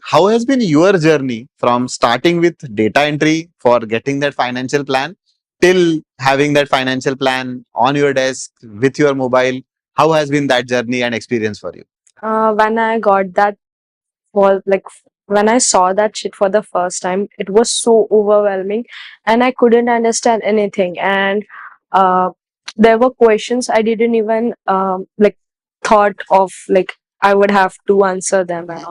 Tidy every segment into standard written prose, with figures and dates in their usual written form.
How has been your journey from starting with data entry for getting that financial plan till having that financial plan on your desk with your mobile? How has been that journey and experience for you? When I got that was like when I saw that shit for the first time, it was so overwhelming and I couldn't understand anything. And uh, there were questions I didn't even thought of, like I would have to answer them and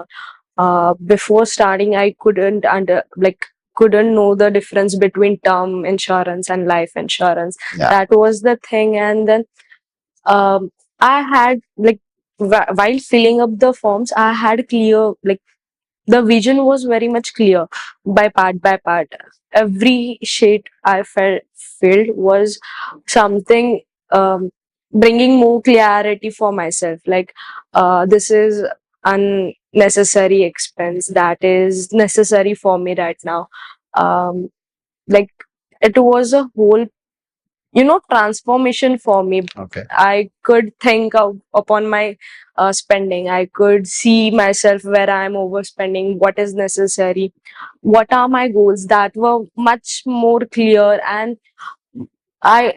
all. Before starting, I couldn't know the difference between term insurance and life insurance. Yeah. That was the thing. And then I had while filling up the forms, I had clear, like the vision was very much clear by part. Every sheet I filled was something, bringing more clarity for myself. Like, this is unnecessary expense that is necessary for me right now. Um, like it was a whole, transformation for me. Okay. I could think upon my spending. I could see myself where I'm overspending, what is necessary, what are my goals, that were much more clear. And I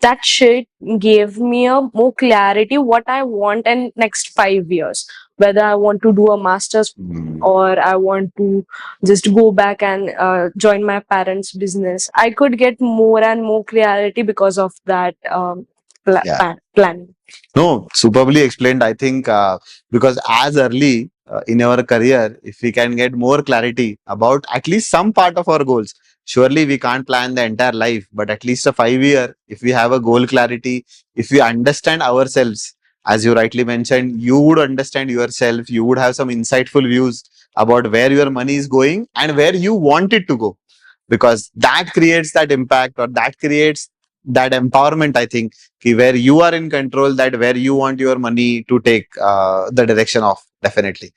that shit gave me a more clarity what I want in next 5 years, whether I want to do a master's or I want to just go back and join my parents' business. I could get more and more clarity because of that Yeah. plan. No, superbly explained. I think because as early in our career, if we can get more clarity about at least some part of our goals, surely we can't plan the entire life, but at least a 5 year, if we have a goal clarity, if we understand ourselves, as you rightly mentioned, you would understand yourself, you would have some insightful views about where your money is going and where you want it to go, because that creates that impact or that creates that empowerment. I think where you are in control, that where you want your money to take the direction of, definitely.